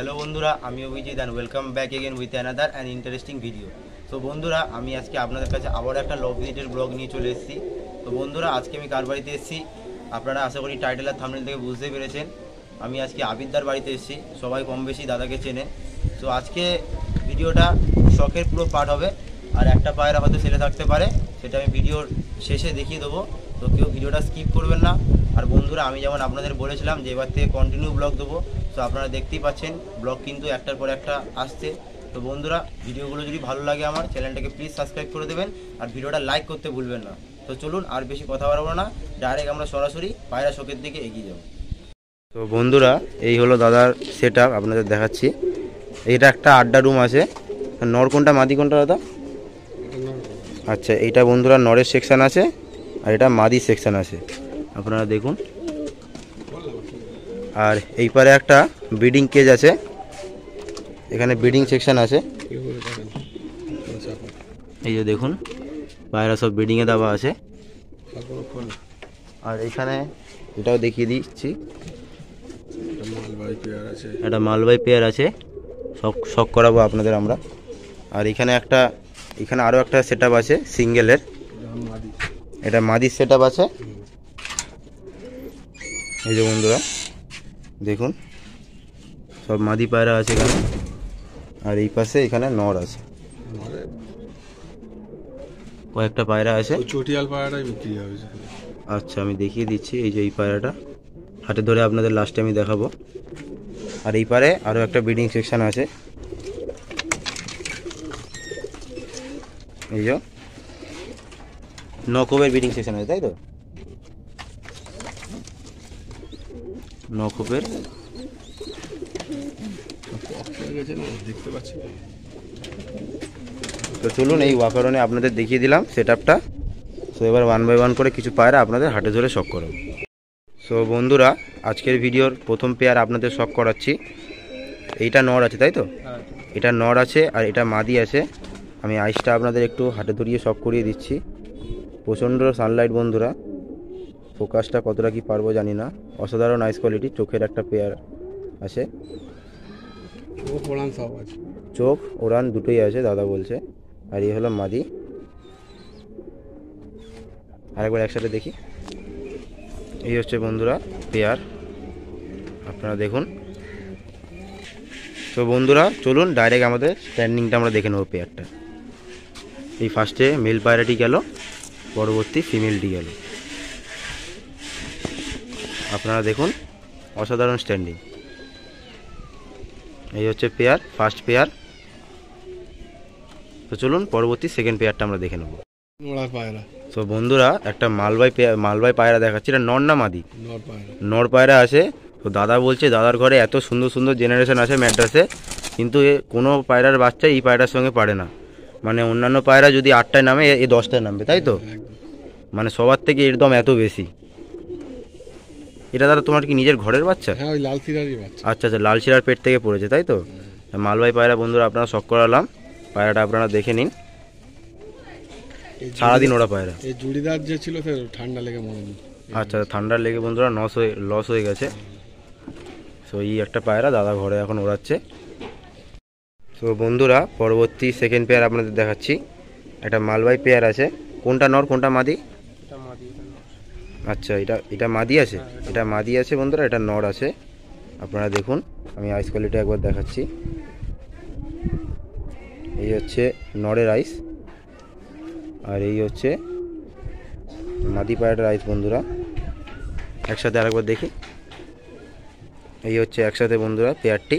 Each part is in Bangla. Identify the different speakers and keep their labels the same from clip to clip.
Speaker 1: हेलो बंधुरा আমি Abhijit and welcome back again with another and interesting video. तो बंधुरा আমি আজকে আপনাদের কাছে আবার একটা লভ ভিজিটের ব্লগ নিয়ে চলে এসেছি। তো বন্ধুরা আজকে আমি কার বাড়িতে এসেছি আপনারা আশা করি টাইটেল আর থাম্বনেল থেকে বুঝতে পেরেছেন। আমি আজকে আবিদদার বাড়িতে এসেছি, সবাই কম বেশি দাদাকে চেনে। তো আজকে ভিডিওটা শখের পুরো পার্ট হবে, আর একটা পায়রা হয়তো ছেলে থাকতে পারে, সেটা আমি ভিডিওর শেষে দেখিয়ে দেবো। তো কেউ ভিডিওটা স্কিপ করবেন না। আর বন্ধুরা আমি যেমন আপনাদের বলেছিলাম যে এবার থেকে কন্টিনিউ ব্লগ দেবো, তো আপনারা দেখতেই পাচ্ছেন ব্লগ কিন্তু একটার পর একটা আসছে। তো বন্ধুরা ভিডিওগুলো যদি ভালো লাগে আমার চ্যানেলটাকে প্লিজ সাবস্ক্রাইব করে দেবেন, আর ভিডিওটা লাইক করতে ভুলবেন না। তো চলুন আর বেশি কথা বাড়াবো না, ডাইরেক্ট আমরা সরাসরি পায়রা শখের দিকে এগিয়ে যাব। তো বন্ধুরা এই হলো দাদার সেট আপ, আপনাদের দেখাচ্ছি। এটা একটা আড্ডা রুম আছে। নর কোনটা মাদি কোনটা দাদা? আচ্ছা, এইটা বন্ধুরা নরের সেকশন আছে, আর এটা মাদি সেকশন আছে, আপনারা দেখুন। আর এই পারে একটা ব্রিডিং কেজ আছে, এখানে ব্রিডিং সেকশন আছে। এই যে দেখুন পায়রা সব ব্রিডিংয়ে দেওয়া আছে। আর এখানে এটাও দেখিয়ে দিচ্ছি, একটা মালবাই পেয়ার আছে, শখ করাবো আপনাদের আমরা। আর এখানে আরও একটা সেট আপ আছে সিঙ্গেলের, এটা মাদির সেট আপ আছে। এই যে বন্ধুরা দেখুন সব মাদি পায়রা আছে এখানে, আর এই পাশে এখানে নর আছে, কয়েকটা পায়রা আছে।
Speaker 2: চটিয়াল পায়রাটাই বিক্রি হবে।
Speaker 1: আচ্ছা আমি দেখিয়ে দিচ্ছি, এই যে এই পায়রাটা হাতে ধরে আপনাদের লাস্টে আমি দেখাবো। আর এই পারে আরও একটা ব্রিডিং সেকশন আছে, এই যে নখোপের ব্রিডিং সেকশন আছে, তাই তো? নখোপের
Speaker 2: দেখতে পাচ্ছি।
Speaker 1: তো চলুন এই ওয়াকারণে আপনাদের দেখিয়ে দিলাম সেট আপটা। সো এবার 1 বাই 1 করে কিছু পায়রা আপনাদের হাটে ধরে শখ করাবো। সো বন্ধুরা আজকের ভিডিওর প্রথম পেয়ার আপনাদের শখ করাচ্ছি। এইটা নর আছে, তাই তো? এটা নর আছে আর এটা মাদি আছে। আমি আইসটা আপনাদের একটু হাতে ধরিয়ে শখ করিয়ে দিচ্ছি। প্রচণ্ড সানলাইট বন্ধুরা, ফোকাসটা কতটা কি পারবো জানি না। অসাধারণ আইস কোয়ালিটি, চোখের একটা পেয়ার আছে, চোখ ওড়ান দুটোই আছে দাদা বলছে। আর এই হলো মাদি। আরেকবার একসাথে দেখি। এই হচ্ছে বন্ধুরা পেয়ার, আপনারা দেখুন। তো বন্ধুরা চলুন ডাইরেক্ট আমাদের স্ট্যান্ডিংটা আমরা দেখে নেব পেয়ারটা। এই ফার্স্টে মেল পায়রাটি গেল, পরবর্তী ফিমেলটি গেল, আপনারা দেখুন অসাধারণ স্ট্যান্ডিং। এই হচ্ছে পেয়ার, ফার্স্ট পেয়ার। তো চলুন পরবর্তী সেকেন্ড পেয়ারটা আমরা দেখে নেব। তো বন্ধুরা একটা মালবাই পায়রা দেখাচ্ছি। এটা নর না মাদি? নর পায়রা আছে। তো দাদা বলছে দাদার ঘরে এত সুন্দর সুন্দর জেনারেশন আছে ম্যাড্রাসে, কিন্তু কোনো পায়রার বাচ্চা এই পায়রার সঙ্গে পারে না। মানে অন্যান্য পায়রা যদি 8টায় নামে এ 10টায় নামবে, তাই তো? মানে সবার থেকে এর দম এত বেশি। এটা দাদা তোমার কি নিজের ঘরের বাচ্চা?
Speaker 2: হ্যাঁ, ওই লাল শিরারই বাচ্চা।
Speaker 1: আচ্ছা আচ্ছা, লাল শিরার পেট থেকে পড়েছে, তাই তো? মালবাই পায়রা বন্ধুরা আপনারা শখ করালাম, পায়রাটা আপনারা দেখে নিন। সারাদিন ওরা পায়রা।
Speaker 2: এই জুড়িদার যে ছিল ঠান্ডা লেগে মরে।
Speaker 1: আচ্ছা, ঠান্ডার লেগে বন্ধুরা লস হয়ে গেছে। সো এই একটা পায়রা দাদা ঘরে এখন ওড়াচ্ছে। তো বন্ধুরা পরবর্তী সেকেন্ড পেয়ার আপনাদের দেখাচ্ছি। একটা মালবাই পেয়ার আছে। কোনটা নর কোনটা মাদি? আচ্ছা এটা মাদি আছে, এটা মাদি আছে বন্ধুরা, এটা নর আছে। আপনারা দেখুন, আমি আইস কোয়ালিটি একবার দেখাচ্ছি। এই হচ্ছে নরের আইস, আর এই হচ্ছে মাদি পায়রাটার আইস বন্ধুরা। একসাথে আরেকবার দেখি। এই হচ্ছে একসাথে বন্ধুরা পেয়ারটি।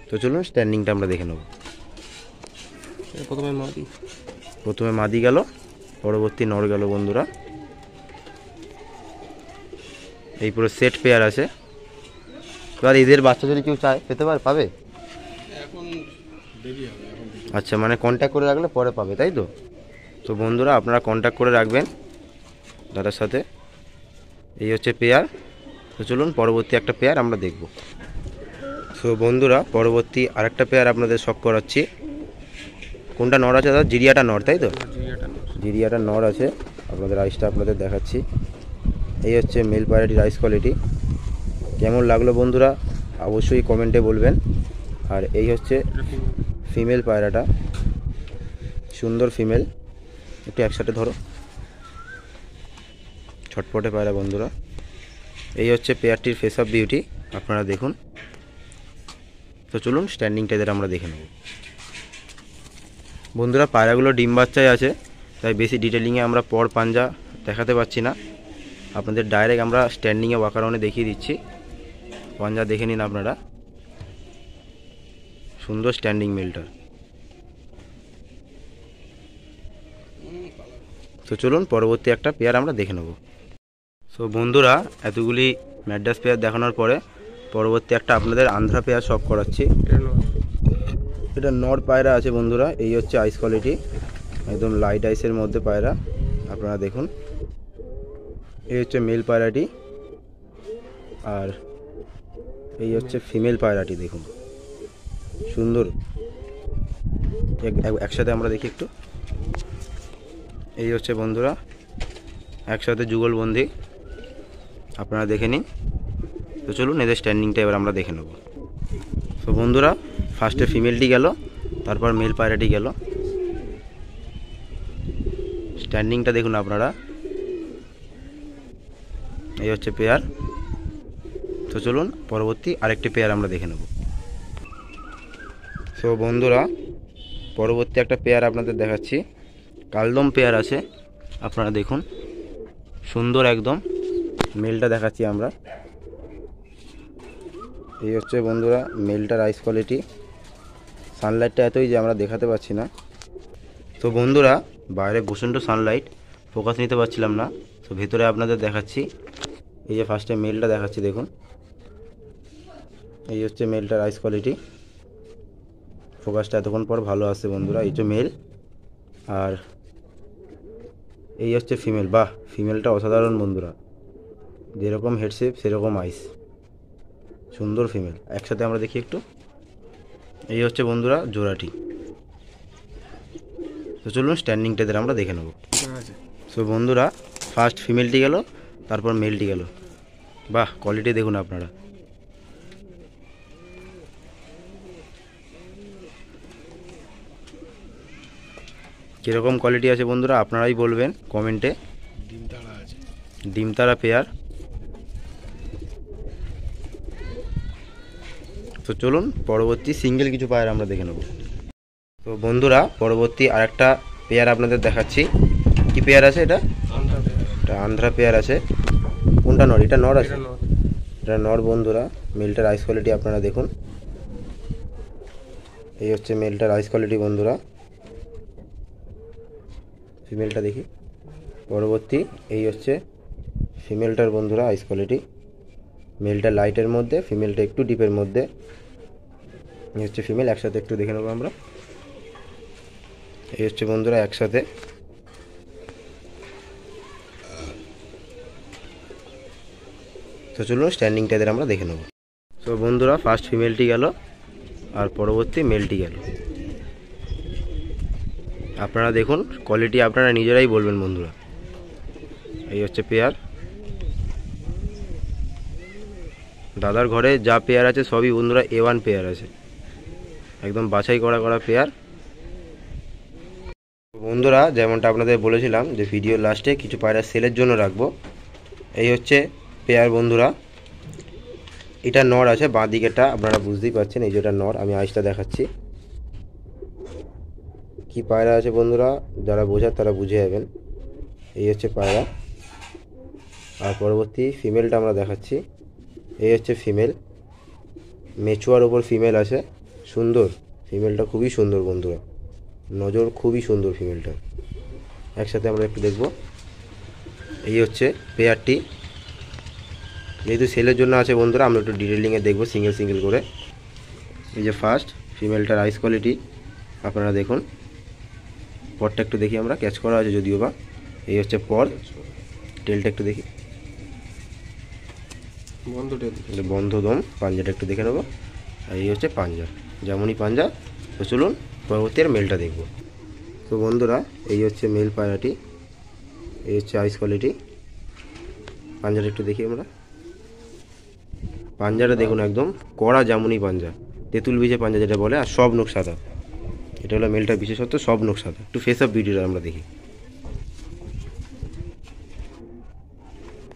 Speaker 1: তো চলুন স্ট্যান্ডিংটা আমরা দেখে নেব। প্রথমে মাদি গেল, পরবর্তী নর গেল বন্ধুরা। এই পুরো সেট পেয়ার আছে। এবার এদের বাচ্চা যদি কেউ চায় পেতে পাবে? আচ্ছা, মানে কন্ট্যাক্ট করে রাখলে পরে পাবে, তাই তো? তো বন্ধুরা আপনারা কন্ট্যাক্ট করে রাখবেন দাদার সাথে। এই হচ্ছে পেয়ার। তো চলুন পরবর্তী একটা পেয়ার আমরা দেখব। তো বন্ধুরা পরবর্তী আরেকটা পেয়ার আপনাদের শখ করাচ্ছি। কোনটা নর আছে দাদা? জিরিয়াটা নর, তাই তো? জিরিয়াটা নর আছে। আপনাদের আইসটা আপনাদের দেখাচ্ছি। এই হচ্ছে মেল পায়রাটির আইস কোয়ালিটি। কেমন লাগলো বন্ধুরা অবশ্যই কমেন্টে বলবেন। আর এই হচ্ছে ফিমেল পায়রাটা, সুন্দর ফিমেল, একটু একসাথে ধরো, ছটপটে পায়রা বন্ধুরা। এই হচ্ছে পেয়ারটির ফেস অফ বিউটি, আপনারা দেখুন। তো চলুন স্ট্যান্ডিংটা এদের আমরা দেখে নেব বন্ধুরা। পায়রাগুলো ডিম বাচ্চায় আছে, তাই বেশি ডিটেলিংয়ে আমরা পর পাঞ্জা দেখাতে পাচ্ছি না, আপনাদের ডাইরেক্ট আমরা স্ট্যান্ডিংয়ে ওয়াকারনে দেখিয়ে দিচ্ছি। পাঞ্জা দেখে নিন আপনারা, সুন্দর স্ট্যান্ডিং মেলটার। তো চলুন পরবর্তী একটা পেয়ার আমরা দেখে নেব। সো বন্ধুরা, এতগুলি ম্যাড্রাস পেয়ার দেখানোর পরে পরবর্তী একটা আপনাদের আন্ধ্রা পেয়ার শপ করাচ্ছি। এটা নর পায়রা আছে বন্ধুরা। এই হচ্ছে আইস কোয়ালিটি, একদম লাইট আইসের মধ্যে পায়রা, আপনারা দেখুন। এই হচ্ছে মেল পায়রাটি, আর এই হচ্ছে ফিমেল পায়রাটি, দেখুন সুন্দর। একসাথে আমরা দেখি একটু। এই হচ্ছে বন্ধুরা একসাথে যুগলবন্দি, আপনারা দেখে নিন। তো চলুন এদের স্ট্যান্ডিংটা এবার আমরা দেখে নেব। তো বন্ধুরা, ফার্স্টে ফিমেলটি গেল, তারপর মেল পায়রাটি গেল। স্ট্যান্ডিংটা দেখুন আপনারা, এই হচ্ছে পেয়ার। তো চলুন পরবর্তী আরেকটি পেয়ার আমরা দেখে নেব। সো বন্ধুরা, পরবর্তী একটা পেয়ার আপনাদের দেখাচ্ছি, কালদম পেয়ার আছে, আপনারা দেখুন সুন্দর একদম। মেলটা দেখাচ্ছি আমরা। এই হচ্ছে বন্ধুরা মেলটার আইস কোয়ালিটি। সানলাইটটা এতই যে আমরা দেখাতে পাচ্ছি না। তো বন্ধুরা, বাইরে প্রচণ্ড সানলাইট, ফোকাস নিতে পারছিলাম না, তো ভেতরে আপনাদের দেখাচ্ছি। এই যে ফার্স্টে মেলটা দেখাচ্ছি, দেখুন এই হচ্ছে মেলটার আইস কোয়ালিটি। ফোকাসটা এতক্ষণ পর ভালো আসছে বন্ধুরা। এই যে মেল, আর এই হচ্ছে ফিমেল। বাহ, ফিমেলটা অসাধারণ বন্ধুরা, যেরকম হেডশেপ সেরকম আইস, সুন্দর ফিমেল। একসাথে আমরা দেখি একটু। এই হচ্ছে বন্ধুরা জোড়াটি। তো চলুন স্ট্যান্ডিংটা এদের আমরা দেখে নেব। সো বন্ধুরা, ফার্স্ট ফিমেলটি গেল, তারপর মেলটি গেল। বাহ, কোয়ালিটি দেখুন আপনারা। কীরকম কোয়ালিটি আছে বন্ধুরা আপনারাই বলবেন কমেন্টে।
Speaker 2: ডিমতাড়া আছে,
Speaker 1: ডিমতারা পেয়ার। তো চলুন পরবর্তী সিঙ্গেল কিছু পেয়ার আমরা দেখে নেব। তো বন্ধুরা, পরবর্তী আরেকটা পেয়ার আপনাদের দেখাচ্ছি। কি পেয়ার আছে এটা? এটা আন্ধ্রা পেয়ার আছে। কোনটা নর? এটা নর আছে, এটা নর বন্ধুরা। মেলটার আইস কোয়ালিটি আপনারা দেখুন। এই হচ্ছে মেলটার আইস কোয়ালিটি বন্ধুরা। ফিমেলটা দেখি। পরবর্তী এই হচ্ছে ফিমেলটার বন্ধুরা আইস কোয়ালিটি। মেলটা লাইটের মধ্যে, ফিমেলটা একটু ডিপের মধ্যে। এই হচ্ছে ফিমেল, একসাথে একটু দেখে নেবো আমরা। এই হচ্ছে বন্ধুরা একসাথে। তো চলুন স্ট্যান্ডিংটা এদের আমরা দেখে নেব। তো বন্ধুরা, ফার্স্ট ফিমেলটি গেল, আর পরবর্তী মেলটি গেল। আপনারা দেখুন কোয়ালিটি আপনারা নিজেরাই বলবেন বন্ধুরা। এই হচ্ছে পেয়ার। দাদার ঘরে যা পেয়ার আছে সবই বন্ধুরা A1 পেয়ার আছে, একদম বাছাই করা পেয়ার। বন্ধুরা, যেমনটা আপনাদের বলেছিলাম যে ভিডিও লাস্টে কিছু পায়রা সেলের জন্য রাখবো। এই হচ্ছে পেয়ার বন্ধুরা। এটা নর আছে, বাঁ দিকেটা আপনারা বুঝতেই পারছেন। এই যেটা নর, আমি আইসটা দেখাচ্ছি। কি পায়রা আছে বন্ধুরা, যারা বোঝার তারা বুঝে যাবেন। এই হচ্ছে পায়রা। আর পরবর্তী ফিমেলটা আমরা দেখাচ্ছি। এই হচ্ছে ফিমেল, মেচুয়ার ওপর ফিমেল আছে, সুন্দর ফিমেলটা, খুবই সুন্দর বন্ধুরা, নজর খুবই সুন্দর ফিমেলটা। একসাথে আমরা একটু দেখব। এই হচ্ছে পেয়ারটি, যেহেতু সেলের জন্য আছে বন্ধুরা, আমরা একটু ডিটেলিংয়ে দেখব সিঙ্গেল সিঙ্গেল করে। এই যে ফার্স্ট ফিমেলটার আইস কোয়ালিটি আপনারা দেখুন। পরটা একটু দেখি আমরা, ক্যাচ করা আছে যদিও বা। এই হচ্ছে পর, টেলটা একটু দেখি, বন্ধ দম। পাঞ্জাটা একটু দেখে নেবো। আর এই হচ্ছে পাঞ্জা, যেমনই পাঞ্জা। তো চলুন পরবর্তী আর মেলটা দেখব। তো বন্ধুরা, এই হচ্ছে মেল পায়রাটি। এই হচ্ছে আইস কোয়ালিটি। পাঞ্জাটা একটু দেখি আমরা। পাঞ্জাটা দেখুন একদম কড়া জামুনি পাঞ্জা, তেঁতুল বীজে পাঞ্জা যেটা বলে, আর সব নখ সাদা। এটা হলো মেলটার বিশেষত্ব, সব নখ সাদা। একটু ফেস অফ বিউটিটা আমরা দেখি।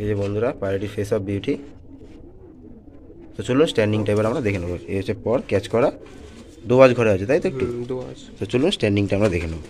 Speaker 1: এই যে বন্ধুরা পায়রাটির ফেস অফ বিউটি। তো চলুন স্ট্যান্ডিং টাইপের আমরা দেখে নেবো। এই হচ্ছে পর ক্যাচ করা, দোয়াজ ঘরে আছে তাই তো একটু। তো চলুন স্ট্যান্ডিংটা আমরা দেখে নেব।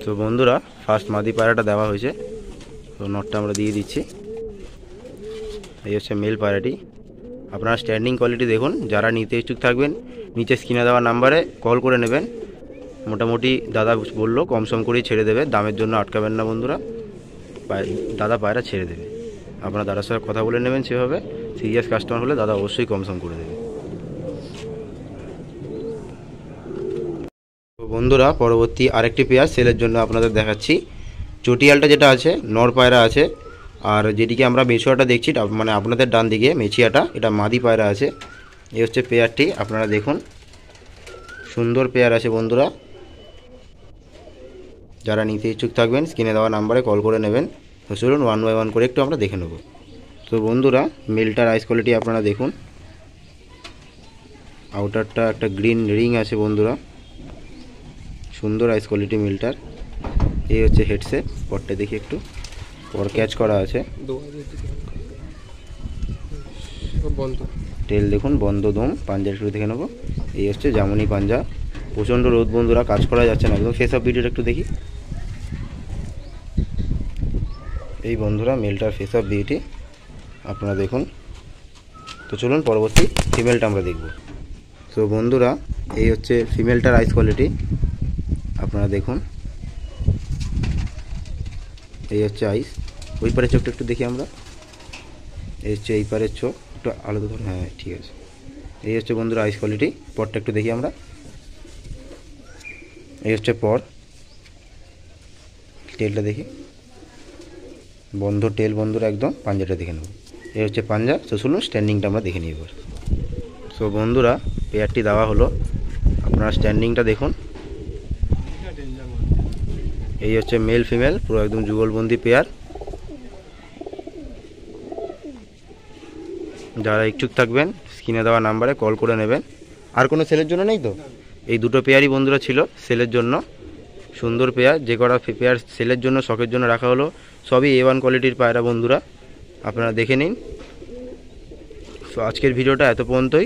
Speaker 1: তো বন্ধুরা ফার্স্ট মাদি পায়রাটা দেওয়া হয়েছে, তো নটটা আমরা দিয়ে দিচ্ছি। এই হচ্ছে মেল পায়রাটি। আপনারা স্ট্যান্ডিং কোয়ালিটি দেখুন, যারা নিতে ইচ্ছুক থাকবেন নিচে স্ক্রিনে দেওয়া নাম্বারে কল করে নেবেন। মোটামুটি দাদা বললো কম সম করেই ছেড়ে দেবে, দামের জন্য আটকাবেন না বন্ধুরা। দাদা পায়রা ছেড়ে দেবে, আপনারা দাদার সাথে কথা বলে নেবেন। সেভাবে সিরিয়াস কাস্টমার হলে দাদা অবশ্যই কম সম করে দেবে। তো বন্ধুরা পরবর্তী আরেকটি পেয়ার সেলের জন্য আপনাদের দেখাচ্ছি। চটিয়ালটা যেটা আছে নর পায়রা আছে, আর যেদিকে আমরা মেছিয়াটা দেখছি মানে আপনাদের ডান দিকে মেছিয়াটা, এটা মাদি পায়রা আছে। এই হচ্ছে পেয়ারটি, আপনারা দেখুন সুন্দর পেয়ার আছে বন্ধুরা। যারা নিতে ইচ্ছুক থাকবেন স্ক্রিনে দেওয়া নাম্বারে কল করে নেবেন। তো চলুন 1 বাই 1 করে একটু আমরা দেখে নেব। তো বন্ধুরা মেলটার আইস কোয়ালিটি আপনারা দেখুন, আউটারটা একটা গ্রিন রিং আছে বন্ধুরা, সুন্দর আইস কোয়ালিটি মেলটার। এই হচ্ছে হেডসেট, পরটা দেখি একটু, পর ক্যাচ করা আছে, টেল দেখুন বন্ধ দম, পাঞ্জা একটু দেখে নেবো। এই হচ্ছে জামুনি পাঞ্জা, প্রচণ্ড রোদ বন্ধুরা, কাজ করা যাচ্ছে না একদম। ফেস অফ ভিডিওটা একটু দেখি। এই বন্ধুরা মেলটার ফেস অফ বিউটি আপনারা দেখুন। তো চলুন পরবর্তী ফিমেলটা আমরা দেখব। তো বন্ধুরা এই হচ্ছে ফিমেলটার আইস কোয়ালিটি আপনারা দেখুন। এই হচ্ছে আইস, ওই পারের চোখটা একটু দেখি আমরা। এই হচ্ছে এই পারের চোখ, একটু আলাদা ধরুন, হ্যাঁ ঠিক আছে। এই হচ্ছে বন্ধুরা আইস কোয়ালিটি, পরটা একটু দেখি আমরা। এই হচ্ছে পর, টেলটা দেখি, বন্ধ টেল বন্ধুরা একদম। পাঞ্জাটা দেখে নেব, এই হচ্ছে পাঞ্জা। তো চলুন স্ট্যান্ডিংটা আমরা দেখে নিই এবার। সো বন্ধুরা পেয়ারটি দেওয়া হলো, আপনারা স্ট্যান্ডিংটা দেখুন। এই হচ্ছে মেল ফিমেল পুরো একদম যুগলবন্দি পেয়ার। যারা ইচ্ছুক থাকবেন স্ক্রিনে দেওয়া নাম্বারে কল করে নেবেন। আর কোনো সেলের জন্য নেই তো, এই দুটো পেয়ারই বন্ধুরা ছিল সেলের জন্য। সুন্দর পেয়ার, যে কটা পেয়ার সেলের জন্য শখের জন্য রাখা হলো সবই A1 কোয়ালিটির পায়রা বন্ধুরা, আপনারা দেখে নিন। তো আজকের ভিডিওটা এত পর্যন্তই,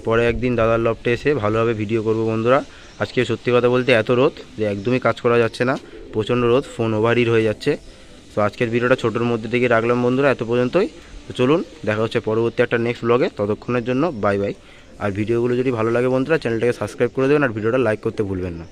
Speaker 1: পরে একদিন দাদার লফটে এসে ভালোভাবে ভিডিও করব বন্ধুরা। আজকে সত্যি কথা বলতে এত রোদ যে একদমই কাজ করা যাচ্ছে না, প্রচণ্ড রোদ, ফোন ওভারহিট হয়ে যাচ্ছে। তো আজকের ভিডিওটা ছোটোর মধ্যে থেকে রাখলাম বন্ধুরা, এত পর্যন্তই। তো চলুন দেখা হচ্ছে পরবর্তী একটা নেক্সট ব্লগে, ততক্ষণের জন্য বাই বাই। আর ভিডিওগুলো যদি ভালো লাগে বন্ধুরা চ্যানেলটাকে সাবস্ক্রাইব করে দেবেন, আর ভিডিওটা লাইক করতে ভুলবেন না।